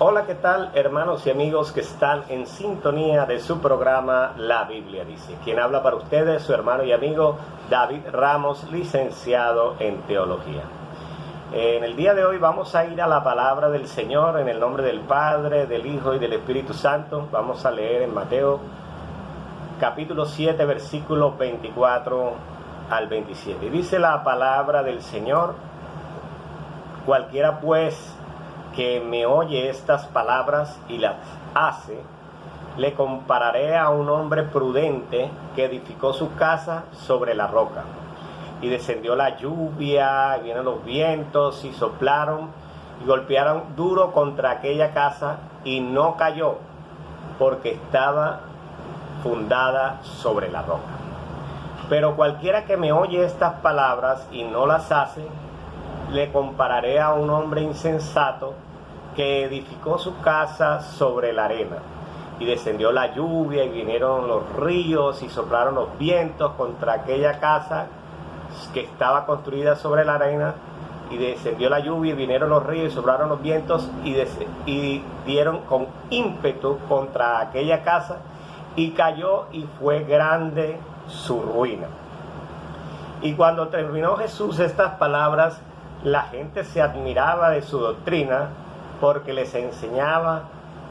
Hola, ¿qué tal, hermanos y amigos que están en sintonía de su programa La Biblia Dice? Quien habla para ustedes, su hermano y amigo David Ramos, licenciado en Teología. En el día de hoy vamos a ir a la palabra del Señor en el nombre del Padre, del Hijo y del Espíritu Santo. Vamos a leer en Mateo capítulo 7, versículos 24 al 27. Y dice la palabra del Señor: cualquiera pues que me oye estas palabras y las hace, le compararé a un hombre prudente que edificó su casa sobre la roca. Y descendió la lluvia, y vinieron los vientos, y soplaron, y golpearon duro contra aquella casa, y no cayó, porque estaba fundada sobre la roca. Pero cualquiera que me oye estas palabras y no las hace, le compararé a un hombre insensato que edificó su casa sobre la arena. Y descendió la lluvia, y vinieron los ríos, y soplaron los vientos contra aquella casa que estaba construida sobre la arena. Y descendió la lluvia, y vinieron los ríos, y soplaron los vientos, y dieron con ímpetu contra aquella casa, y cayó, y fue grande su ruina. Y cuando terminó Jesús estas palabras, la gente se admiraba de su doctrina, porque les enseñaba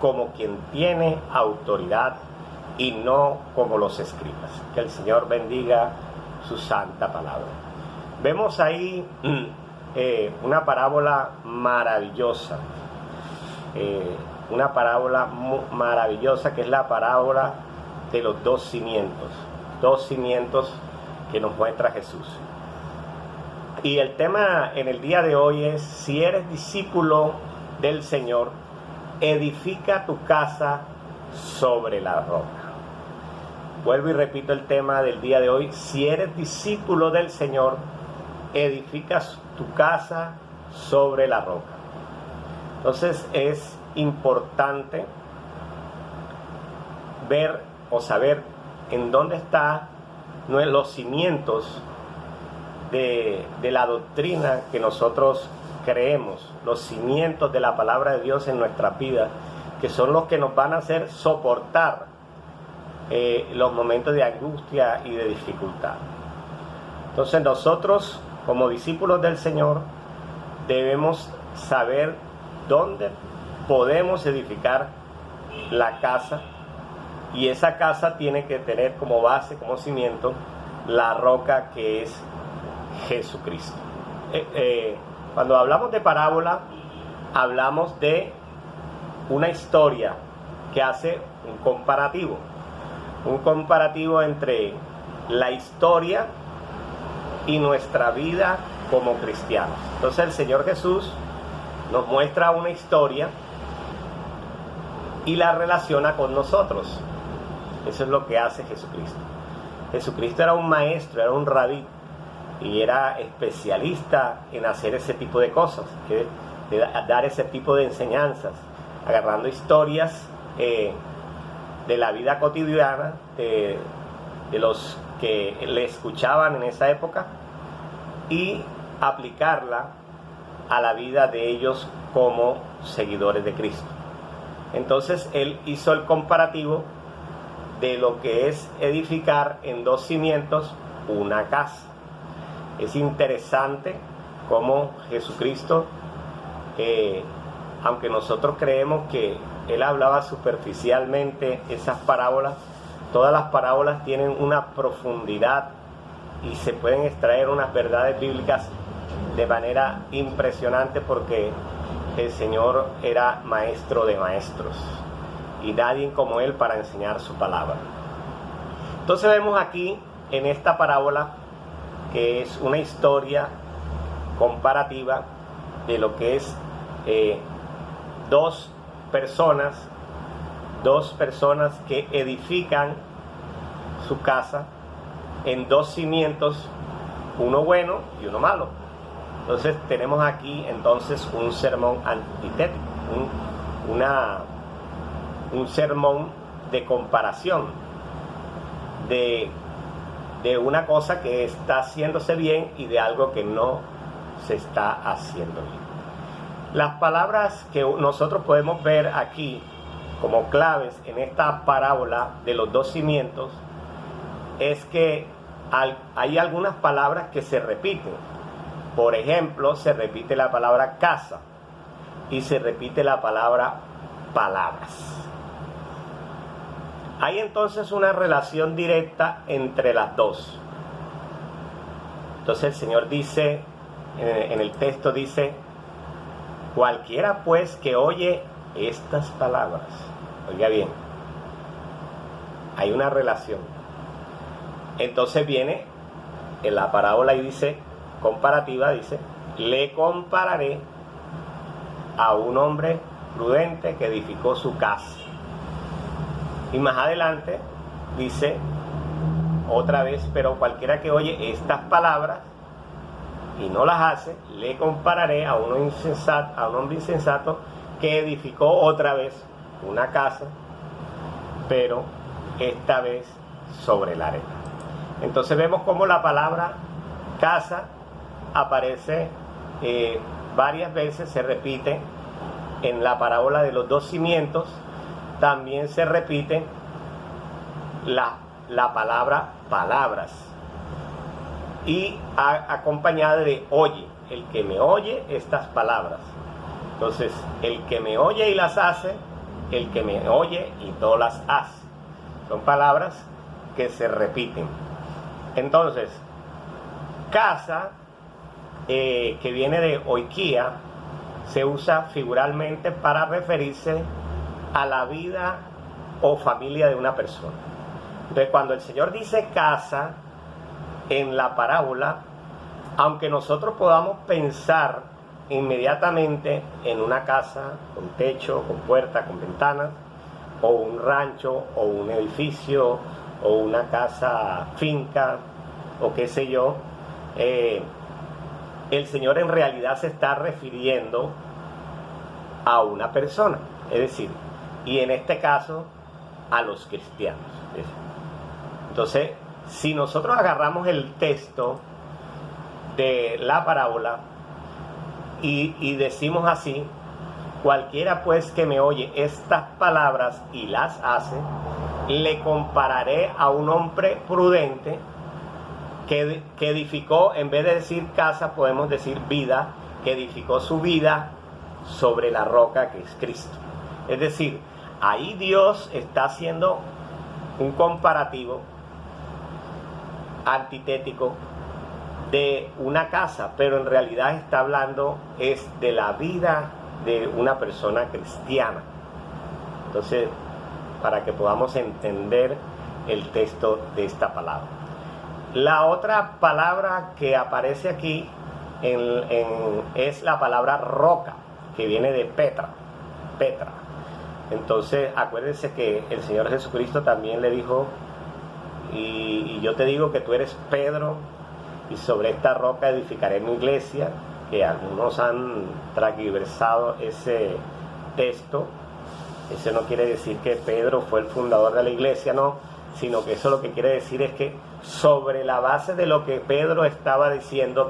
como quien tiene autoridad y no como los escribas. Que el Señor bendiga su santa palabra. Vemos ahí una parábola maravillosa, que es la parábola de los dos cimientos que nos muestra Jesús. Y el tema en el día de hoy es: si eres discípulo del Señor, edifica tu casa sobre la roca. Vuelvo y repito el tema del día de hoy: si eres discípulo del Señor, edificas tu casa sobre la roca. Entonces es importante ver o saber en dónde están los cimientos de la doctrina que nosotros creemos, los cimientos de la palabra de Dios en nuestra vida, que son los que nos van a hacer soportar los momentos de angustia y de dificultad. Entonces nosotros, como discípulos del Señor, debemos saber dónde podemos edificar la casa, y esa casa tiene que tener como base, como cimiento, la roca que es Jesucristo. Cuando hablamos de parábola, hablamos de una historia que hace un comparativo entre la historia y nuestra vida como cristianos. Entonces el Señor Jesús nos muestra una historia y la relaciona con nosotros. Eso es lo que hace Jesucristo. Jesucristo era un maestro, era un rabí, y era especialista en hacer ese tipo de cosas, de dar ese tipo de enseñanzas, agarrando historias de la vida cotidiana de los que le escuchaban en esa época, y aplicarla a la vida de ellos como seguidores de Cristo. Entonces él hizo el comparativo de lo que es edificar en dos cimientos una casa. Es interesante cómo Jesucristo, aunque nosotros creemos que él hablaba superficialmente esas parábolas, todas las parábolas tienen una profundidad y se pueden extraer unas verdades bíblicas de manera impresionante, porque el Señor era maestro de maestros y nadie como él para enseñar su palabra. Entonces vemos aquí en esta parábola que es una historia comparativa de lo que es dos personas que edifican su casa en dos cimientos, uno bueno y uno malo. Entonces tenemos aquí entonces un sermón antitético, un sermón de comparación de una cosa que está haciéndose bien y de algo que no se está haciendo bien. Las palabras que nosotros podemos ver aquí como claves en esta parábola de los dos cimientos es que hay algunas palabras que se repiten. Por ejemplo, se repite la palabra casa y se repite la palabra palabras. Hay entonces una relación directa entre las dos. Entonces el Señor dice, en el texto dice, cualquiera pues que oye estas palabras. Oiga bien, hay una relación. Entonces viene en la parábola y dice, comparativa, dice, le compararé a un hombre prudente que edificó su casa. Y más adelante dice otra vez, pero cualquiera que oye estas palabras y no las hace, le compararé a un hombre insensato que edificó otra vez una casa, pero esta vez sobre la arena. Entonces vemos cómo la palabra casa aparece varias veces, se repite en la parábola de los dos cimientos. También se repite la palabra palabras y acompañada de oye, el que me oye estas palabras. Entonces, el que me oye y las hace, el que me oye y no las hace. Son palabras que se repiten. Entonces, casa, que viene de oikia, se usa figuralmente para referirse a la vida o familia de una persona. Entonces, cuando el Señor dice casa en la parábola, aunque nosotros podamos pensar inmediatamente en una casa con techo, con puerta, con ventanas, o un rancho, o un edificio, o una casa finca, o qué sé yo, el Señor en realidad se está refiriendo a una persona, es decir, y en este caso a los cristianos. Entonces, si nosotros agarramos el texto de la parábola y decimos así, cualquiera pues que me oye estas palabras y las hace, le compararé a un hombre prudente que edificó, en vez de decir casa, podemos decir vida, que edificó su vida sobre la roca que es Cristo. Es decir, ahí Dios está haciendo un comparativo antitético de una casa, pero en realidad está hablando es de la vida de una persona cristiana. Entonces, para que podamos entender el texto de esta palabra. La otra palabra que aparece aquí es la palabra roca, que viene de Petra. Entonces, acuérdense que el Señor Jesucristo también le dijo, y yo te digo que tú eres Pedro, y sobre esta roca edificaré mi iglesia, que algunos han transversado ese texto. Eso no quiere decir que Pedro fue el fundador de la iglesia, no, sino que eso lo que quiere decir es que sobre la base de lo que Pedro estaba diciendo,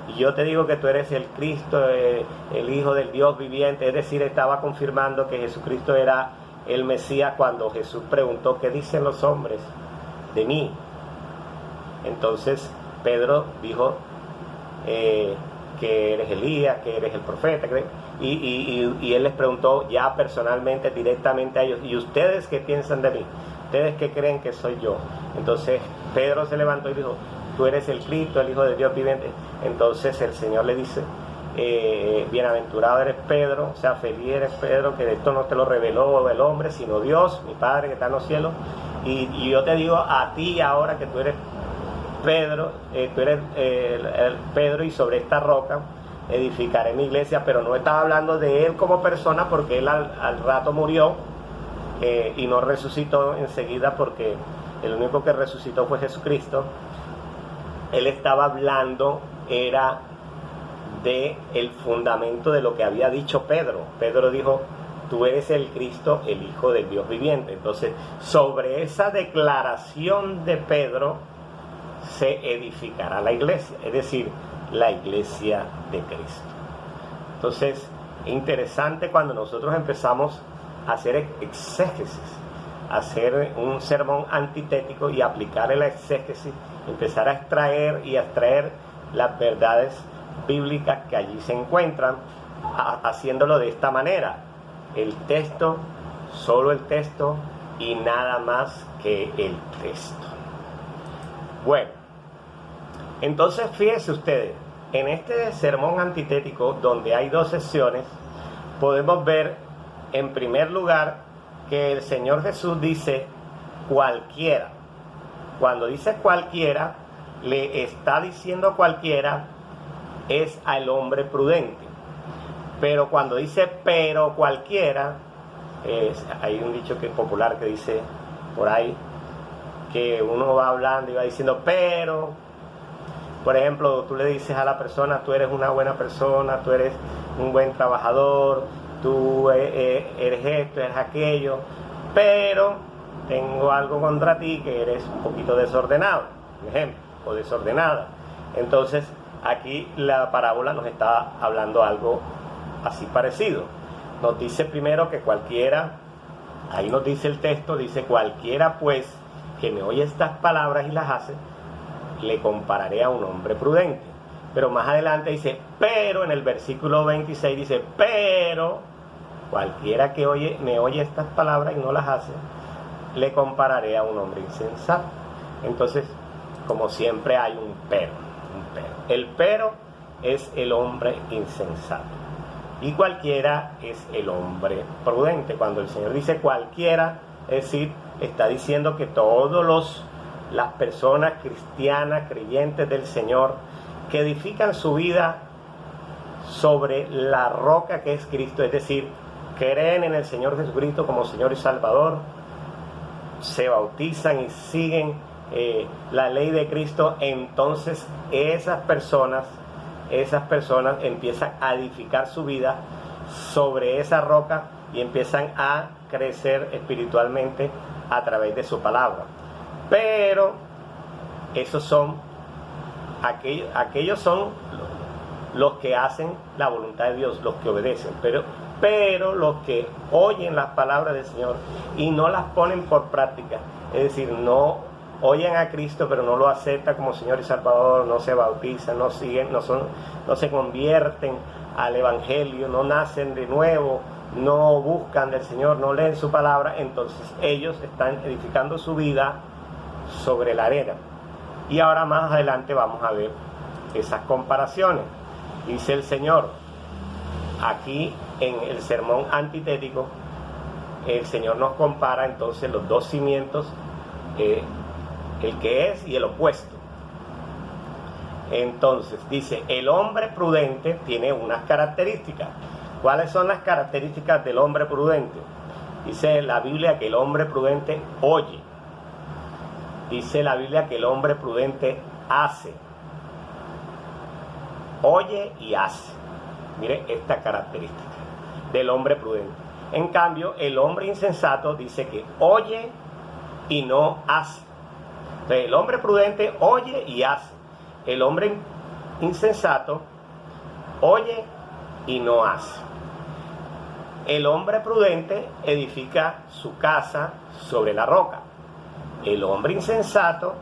y yo te digo que tú eres el Cristo, el Hijo del Dios viviente, es decir, estaba confirmando que Jesucristo era el Mesías cuando Jesús preguntó, ¿qué dicen los hombres de mí? Entonces Pedro dijo que eres Elías, que eres el profeta, y él les preguntó ya personalmente, directamente a ellos, ¿y ustedes qué piensan de mí? ¿Ustedes qué creen que soy yo? Entonces Pedro se levantó y dijo, tú eres el Cristo, el Hijo de Dios viviente. Entonces el Señor le dice, bienaventurado eres Pedro, o sea, feliz eres Pedro, que esto no te lo reveló el hombre, sino Dios, mi Padre que está en los cielos. Y yo te digo a ti ahora que tú eres Pedro, el Pedro, y sobre esta roca edificaré mi iglesia. Pero no estaba hablando de él como persona, porque él al rato murió y no resucitó enseguida, porque el único que resucitó fue Jesucristo. Él estaba hablando era de el fundamento de lo que había dicho Pedro. Pedro dijo, tú eres el Cristo, el Hijo del Dios viviente. Entonces, sobre esa declaración de Pedro se edificará la iglesia, es decir, la iglesia de Cristo. Entonces, interesante cuando nosotros empezamos a hacer exégesis, hacer un sermón antitético y aplicar la exégesis, empezar a extraer y a extraer las verdades bíblicas que allí se encuentran, haciéndolo de esta manera: el texto, solo el texto y nada más que el texto. Bueno, entonces fíjense ustedes, en este sermón antitético, donde hay dos secciones, podemos ver en primer lugar que el Señor Jesús dice cualquiera. Cuando dice cualquiera, le está diciendo cualquiera es al hombre prudente. Pero cuando dice pero cualquiera, hay un dicho que es popular que dice por ahí, que uno va hablando y va diciendo pero, por ejemplo, tú le dices a la persona: tú eres una buena persona, tú eres un buen trabajador, tú eres esto, eres aquello, pero tengo algo contra ti, que eres un poquito desordenado, por ejemplo, o desordenada. Entonces aquí la parábola nos está hablando algo así parecido. Nos dice primero que cualquiera, ahí nos dice el texto, dice: cualquiera pues que me oye estas palabras y las hace, le compararé a un hombre prudente. Pero más adelante dice pero, en el versículo 26 dice: pero cualquiera que me oye estas palabras y no las hace, le compararé a un hombre insensato. Entonces, como siempre, hay un pero. El pero es el hombre insensato y cualquiera es el hombre prudente. Cuando el Señor dice cualquiera, es decir, está diciendo que todas las personas cristianas, creyentes del Señor, que edifican su vida sobre la roca que es Cristo, es decir, creen en el Señor Jesucristo como Señor y Salvador, se bautizan y siguen la ley de Cristo, entonces esas personas empiezan a edificar su vida sobre esa roca y empiezan a crecer espiritualmente a través de su palabra. Pero esos son aquellos son los que hacen la voluntad de Dios, los que obedecen, pero los que oyen las palabras del Señor y no las ponen por práctica, es decir, no oyen a Cristo pero no lo aceptan como Señor y Salvador, no se bautizan, no siguen, no se convierten al Evangelio, no nacen de nuevo, no buscan del Señor, no leen su palabra, entonces ellos están edificando su vida sobre la arena. Y ahora más adelante vamos a ver esas comparaciones. Dice el Señor aquí en el sermón antitético, el Señor nos compara entonces los dos cimientos, el que es y el opuesto. Entonces dice: el hombre prudente tiene unas características. ¿Cuáles son las características del hombre prudente? Dice la Biblia que el hombre prudente oye. Dice la Biblia que el hombre prudente hace. Oye y hace. Mire esta característica del hombre prudente. En cambio, el hombre insensato dice que oye y no hace. Entonces, el hombre prudente oye y hace. El hombre insensato oye y no hace. El hombre prudente edifica su casa sobre la roca. El hombre insensato,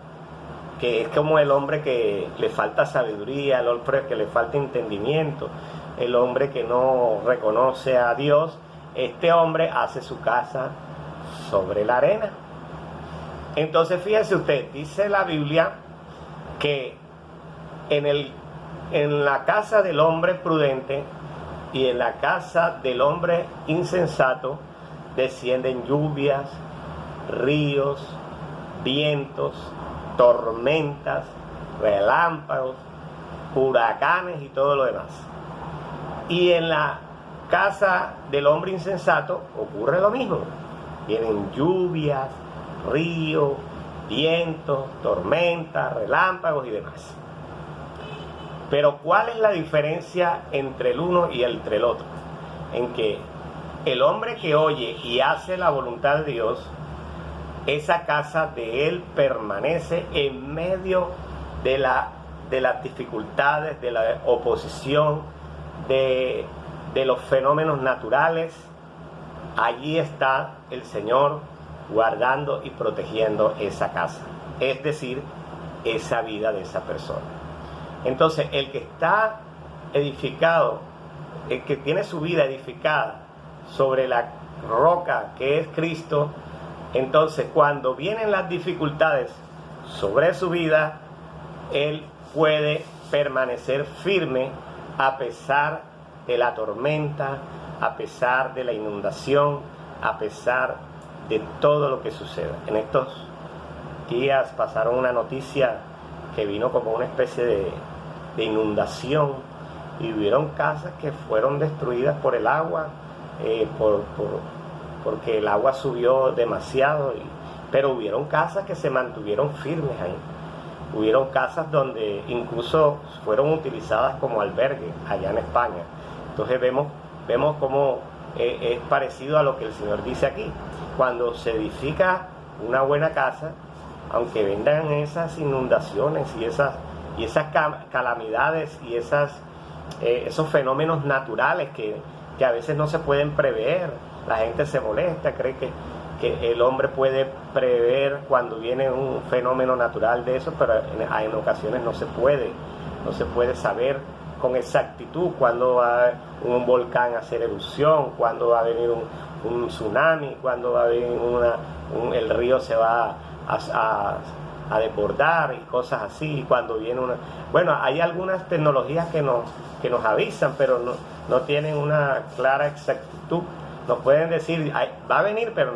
que es como el hombre que le falta sabiduría, el hombre que le falta entendimiento, el hombre que no reconoce a Dios, este hombre hace su casa sobre la arena. Entonces fíjese usted, dice la Biblia que en la casa del hombre prudente y en la casa del hombre insensato descienden lluvias, ríos, vientos, tormentas, relámpagos, huracanes y todo lo demás. Y en la casa del hombre insensato ocurre lo mismo. Vienen lluvias, ríos, vientos, tormentas, relámpagos y demás. Pero ¿cuál es la diferencia entre el uno y entre el otro? En que el hombre que oye y hace la voluntad de Dios, esa casa de él permanece en medio de las dificultades, de la oposición, de de los fenómenos naturales, allí está el Señor guardando y protegiendo esa casa, es decir, esa vida de esa persona. Entonces, el que está edificado, el que tiene su vida edificada sobre la roca que es Cristo, entonces cuando vienen las dificultades sobre su vida, él puede permanecer firme a pesar de la tormenta, a pesar de la inundación, a pesar de todo lo que suceda. En estos días pasaron una noticia que vino como una especie de inundación, y hubieron casas que fueron destruidas por el agua, porque el agua subió demasiado, pero hubieron casas que se mantuvieron firmes ahí. Hubieron casas donde incluso fueron utilizadas como albergue allá en España. Entonces vemos cómo es parecido a lo que el Señor dice aquí. Cuando se edifica una buena casa, aunque vengan esas inundaciones y esas calamidades y esos fenómenos naturales que a veces no se pueden prever, la gente se molesta, cree que el hombre puede prever cuando viene un fenómeno natural de eso, pero en ocasiones no se puede saber con exactitud cuándo va un volcán a hacer erupción, cuándo va a venir un tsunami, cuándo va a venir el río se va a desbordar y cosas así, cuando viene bueno, hay algunas tecnologías que nos avisan, pero no tienen una clara exactitud. Nos pueden decir, va a venir, pero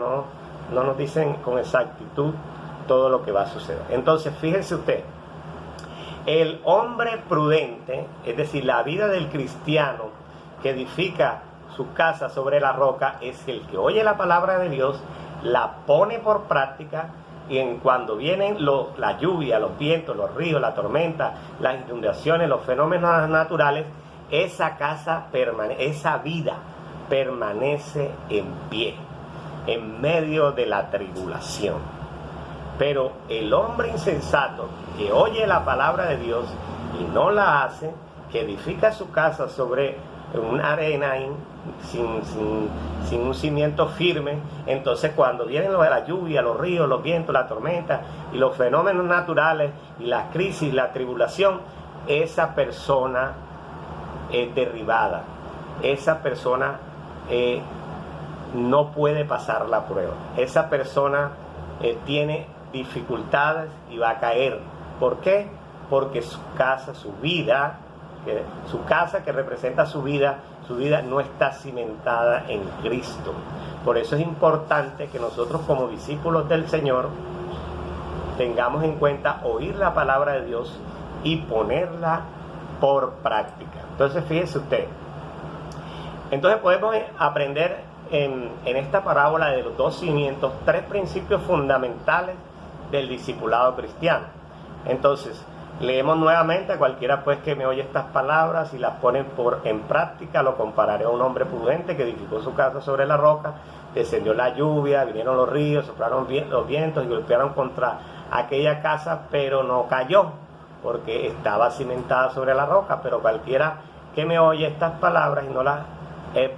no nos dicen con exactitud todo lo que va a suceder. Entonces, fíjense usted, el hombre prudente, es decir, la vida del cristiano que edifica su casa sobre la roca, es el que oye la palabra de Dios, la pone por práctica, y cuando vienen la lluvia, los vientos, los ríos, la tormenta, las inundaciones, los fenómenos naturales, esa casa esa vida permanece en pie en medio de la tribulación. Pero el hombre insensato que oye la palabra de Dios y no la hace, que edifica su casa sobre una arena sin un cimiento firme, entonces cuando vienen la lluvia, los ríos, los vientos, la tormenta y los fenómenos naturales y la crisis, la tribulación, esa persona es derribada, esa persona no puede pasar la prueba, esa persona tiene dificultades y va a caer. ¿Por qué? Porque su casa, su vida, su casa que representa su vida no está cimentada en Cristo. Por eso es importante que nosotros como discípulos del Señor tengamos en cuenta oír la palabra de Dios y ponerla por práctica. Entonces fíjese usted, entonces podemos aprender en esta parábola de los dos cimientos 3 principios fundamentales del discipulado cristiano. Entonces leemos nuevamente: a cualquiera pues que me oye estas palabras y las pone en práctica, lo compararé a un hombre prudente que edificó su casa sobre la roca. Descendió la lluvia, vinieron los ríos, soplaron los vientos y golpearon contra aquella casa, pero no cayó, porque estaba cimentada sobre la roca. Pero cualquiera que me oye estas palabras y no las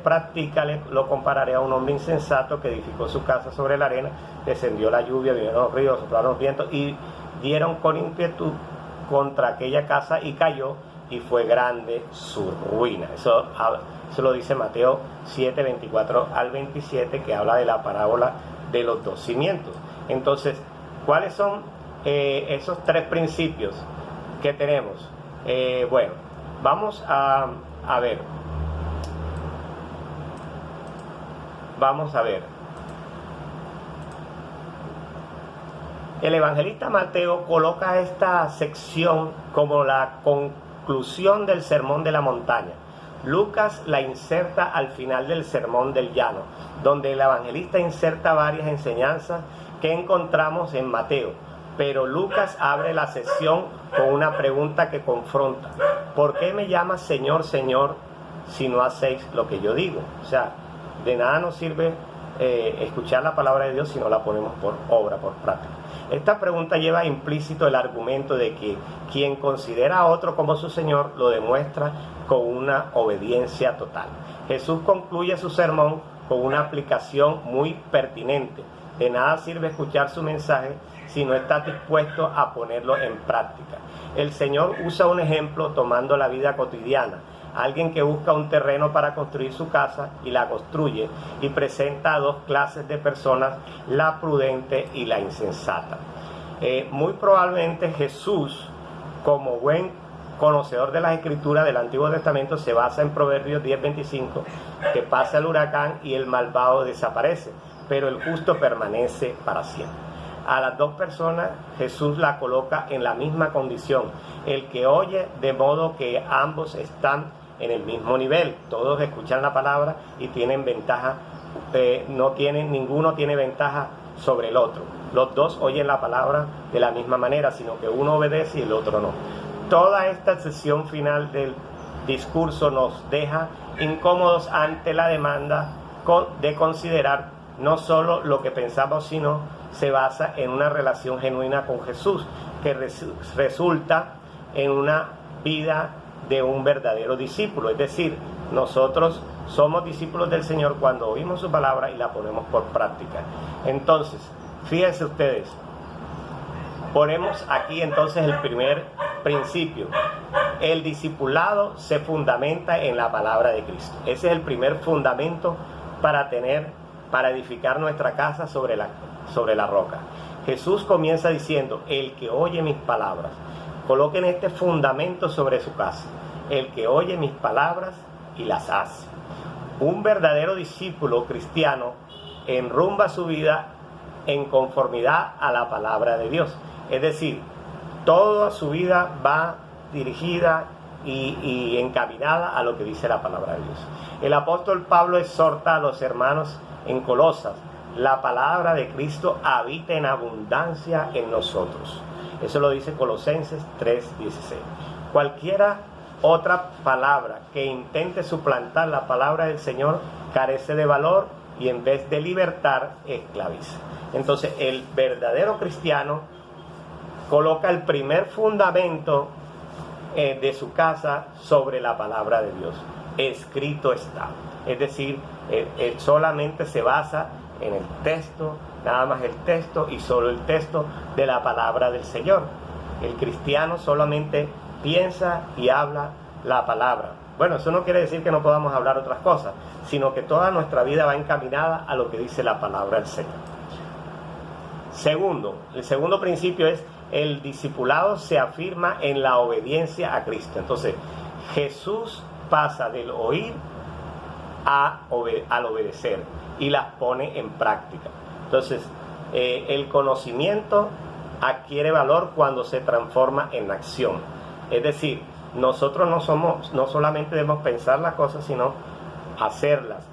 practica, lo compararé a un hombre insensato que edificó su casa sobre la arena. Descendió la lluvia, vinieron los ríos, soplaron los vientos y dieron con impetu contra aquella casa y cayó, y fue grande su ruina. Eso lo dice Mateo 7, 24 al 27, que habla de la parábola de los dos cimientos. Entonces, ¿cuáles son esos 3 principios que tenemos? Bueno, vamos a ver. Vamos a ver. El evangelista Mateo coloca esta sección como la conclusión del Sermón de la Montaña. Lucas la inserta al final del Sermón del Llano, donde el evangelista inserta varias enseñanzas que encontramos en Mateo. Pero Lucas abre la sección con una pregunta que confronta: ¿por qué me llamas Señor, Señor, si no hacéis lo que yo digo? O sea, de nada nos sirve escuchar la palabra de Dios si no la ponemos por obra, por práctica. Esta pregunta lleva implícito el argumento de que quien considera a otro como su Señor lo demuestra con una obediencia total. Jesús concluye su sermón con una aplicación muy pertinente. De nada sirve escuchar su mensaje si no estás dispuesto a ponerlo en práctica. El Señor usa un ejemplo tomando la vida cotidiana. Alguien que busca un terreno para construir su casa y la construye, y presenta a dos clases de personas, la prudente y la insensata. Muy probablemente Jesús, como buen conocedor de las Escrituras del Antiguo Testamento, se basa en Proverbios 10:25, que pasa el huracán y el malvado desaparece, pero el justo permanece para siempre. A las dos personas Jesús la coloca en la misma condición, el que oye, de modo que ambos están en el mismo nivel. Todos escuchan la palabra y tienen ventaja, ninguno tiene ventaja sobre el otro. Los dos oyen la palabra de la misma manera, sino que uno obedece y el otro no. Toda esta sesión final del discurso nos deja incómodos ante la demanda de considerar no solo lo que pensamos, sino se basa en una relación genuina con Jesús, que resulta en una vida de un verdadero discípulo. Es decir, nosotros somos discípulos del Señor cuando oímos su palabra y la ponemos por práctica. Entonces, fíjense ustedes, ponemos aquí entonces el primer principio. El discipulado se fundamenta en la palabra de Cristo. Ese es el primer fundamento para edificar nuestra casa sobre la roca. Jesús comienza diciendo: el que oye mis palabras. Coloquen este fundamento sobre su casa: el que oye mis palabras y las hace. Un verdadero discípulo cristiano enrumba su vida en conformidad a la palabra de Dios. Es decir, toda su vida va dirigida y encaminada a lo que dice la palabra de Dios. El apóstol Pablo exhorta a los hermanos en Colosas: la palabra de Cristo habita en abundancia en nosotros. Eso lo dice Colosenses 3:16. Cualquiera otra palabra que intente suplantar la palabra del Señor carece de valor y en vez de libertar, esclaviza. Entonces, el verdadero cristiano coloca el primer fundamento de su casa sobre la palabra de Dios. Escrito está. Es decir, él solamente se basa en el texto, nada más el texto y solo el texto de la palabra del Señor. El cristiano solamente piensa y habla la palabra. Bueno, eso no quiere decir que no podamos hablar otras cosas, sino que toda nuestra vida va encaminada a lo que dice la palabra del Señor. El segundo principio es: el discipulado se afirma en la obediencia a Cristo. Entonces, Jesús pasa del oír al obedecer y las pone en práctica. Entonces, el conocimiento adquiere valor cuando se transforma en acción. Es decir, nosotros no solamente debemos pensar las cosas, sino hacerlas.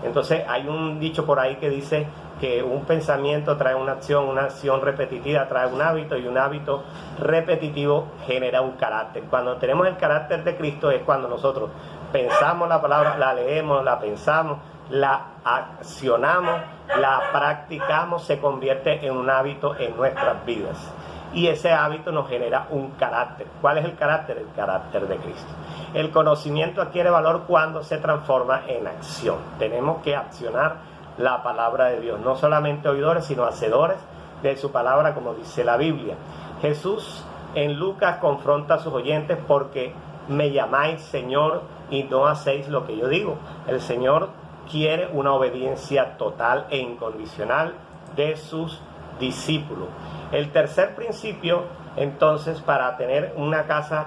Entonces, hay un dicho por ahí que dice que un pensamiento trae una acción repetitiva trae un hábito, y un hábito repetitivo genera un carácter. Cuando tenemos el carácter de Cristo es cuando nosotros pensamos la palabra, la leemos, la pensamos, la accionamos, la practicamos, se convierte en un hábito en nuestras vidas. Y ese hábito nos genera un carácter. ¿Cuál es el carácter? El carácter de Cristo. El conocimiento adquiere valor cuando se transforma en acción. Tenemos que accionar la palabra de Dios, no solamente oidores, sino hacedores de su palabra, como dice la Biblia. Jesús en Lucas confronta a sus oyentes: porque me llamáis Señor y no hacéis lo que yo digo. El Señor quiere una obediencia total e incondicional de sus discípulos. El tercer principio, entonces, para tener una casa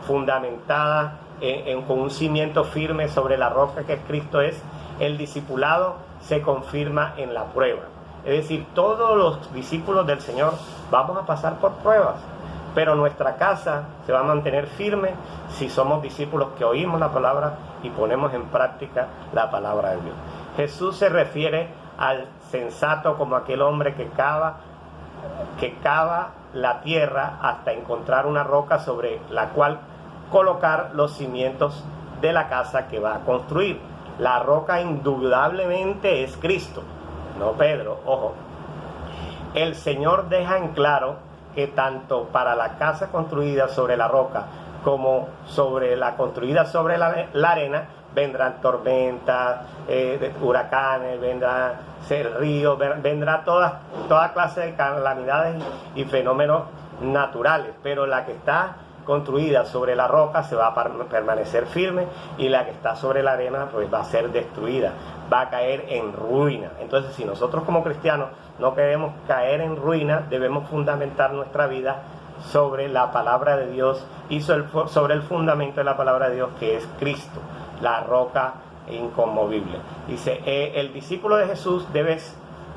fundamentada con un cimiento firme sobre la roca que es Cristo, es: el discipulado se confirma en la prueba. Es decir, todos los discípulos del Señor vamos a pasar por pruebas, pero nuestra casa se va a mantener firme si somos discípulos que oímos la palabra y ponemos en práctica la palabra de Dios. Jesús se refiere al sensato como aquel hombre que cava la tierra hasta encontrar una roca sobre la cual colocar los cimientos de la casa que va a construir. La roca indudablemente es Cristo, no Pedro, ojo. El Señor deja en claro que tanto para la casa construida sobre la roca como sobre la construida sobre la arena vendrán tormentas, huracanes, vendrá el río, vendrá toda clase de calamidades y fenómenos naturales, pero la que está construida sobre la roca se va a permanecer firme, y la que está sobre la arena pues va a ser destruida, va a caer en ruina. Entonces, si nosotros como cristianos no queremos caer en ruina, debemos fundamentar nuestra vida sobre la palabra de Dios y sobre el fundamento de la palabra de Dios, que es Cristo, la roca inconmovible. Dice, el discípulo de Jesús debe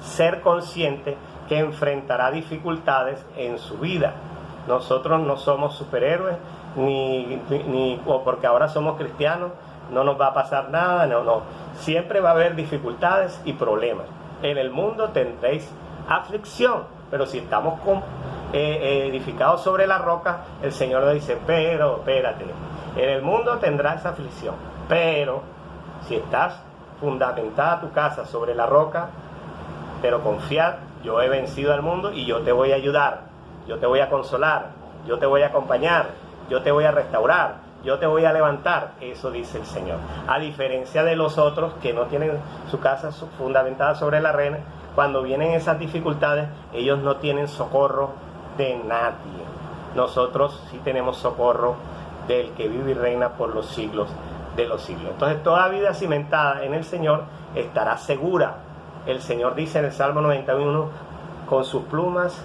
ser consciente que enfrentará dificultades en su vida. Nosotros no somos superhéroes, ni porque ahora somos cristianos no nos va a pasar nada, no. Siempre va a haber dificultades y problemas. En el mundo tendréis aflicción, pero si estamos edificados sobre la roca, el Señor nos dice, pero espérate, en el mundo tendrás aflicción, pero si estás fundamentada tu casa sobre la roca, pero confiad, yo he vencido al mundo y yo te voy a ayudar, yo te voy a consolar, yo te voy a acompañar, yo te voy a restaurar, yo te voy a levantar. Eso dice el Señor. A diferencia de los otros que no tienen su casa fundamentada sobre la arena, cuando vienen esas dificultades, ellos no tienen socorro de nadie. Nosotros sí tenemos socorro del que vive y reina por los siglos de los siglos. Entonces, toda vida cimentada en el Señor estará segura. El Señor dice en el Salmo 91, con sus plumas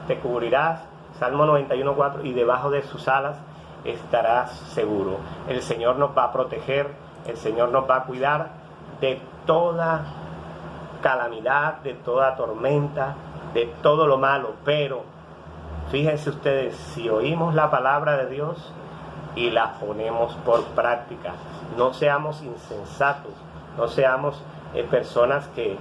te cubrirás, Salmo 91:4, y debajo de sus alas estarás seguro. El Señor nos va a proteger, el Señor nos va a cuidar de toda calamidad, de toda tormenta, de todo lo malo. Pero fíjense ustedes, si oímos la palabra de Dios y la ponemos por práctica, no seamos insensatos, no seamos personas que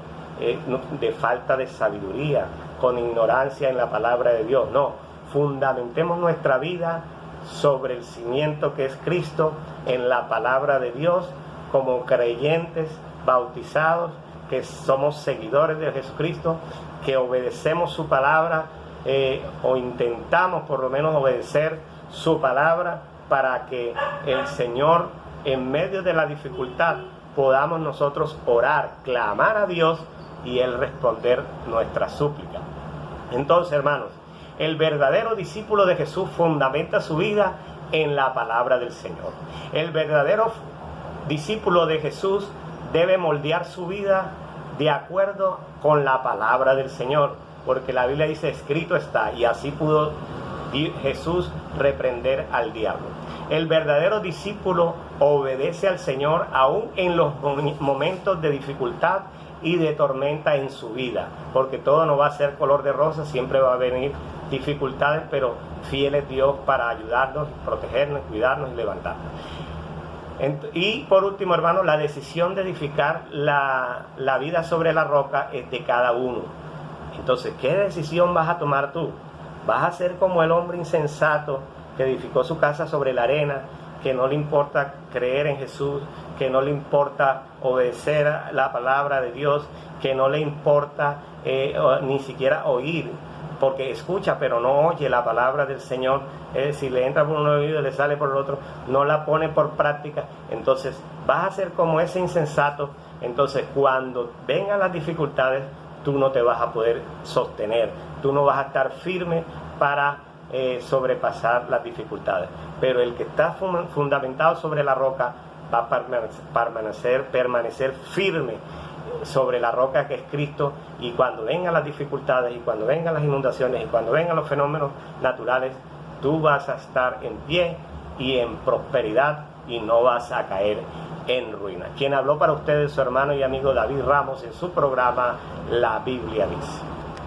de falta de sabiduría, con ignorancia en la palabra de Dios. No, fundamentemos nuestra vida sobre el cimiento que es Cristo, en la palabra de Dios, como creyentes bautizados, que somos seguidores de Jesucristo, que obedecemos su palabra, o intentamos por lo menos obedecer su palabra, para que el Señor, en medio de la dificultad, podamos nosotros orar, clamar a Dios y Él responder nuestra súplica. Entonces, hermanos, el verdadero discípulo de Jesús fundamenta su vida en la palabra del Señor. El verdadero discípulo de Jesús debe moldear su vida de acuerdo con la palabra del Señor, porque la Biblia dice, escrito está, y así pudo Jesús reprender al diablo. El verdadero discípulo obedece al Señor aún en los momentos de dificultad y de tormenta en su vida, porque todo no va a ser color de rosa, siempre va a venir dificultades, pero fiel es Dios para ayudarnos, protegernos, cuidarnos y levantarnos. Y por último, hermanos, la decisión de edificar la vida sobre la roca es de cada uno. Entonces, ¿qué decisión vas a tomar tú? ¿Vas a ser como el hombre insensato que edificó su casa sobre la arena, que no le importa creer en Jesús, que no le importa obedecer a la palabra de Dios, que no le importa ni siquiera oír, porque escucha pero no oye la palabra del Señor? Es decir, le entra por un oído y le sale por el otro, no la pone por práctica. Entonces vas a ser como ese insensato. Entonces, cuando vengan las dificultades, tú no te vas a poder sostener, tú no vas a estar firme para sobrepasar las dificultades. Pero el que está fundamentado sobre la roca va a permanecer firme sobre la roca que es Cristo, y cuando vengan las dificultades, y cuando vengan las inundaciones, y cuando vengan los fenómenos naturales, tú vas a estar en pie y en prosperidad, y no vas a caer en ruina. Quien habló para ustedes, su hermano y amigo David Ramos, en su programa La Biblia Dice.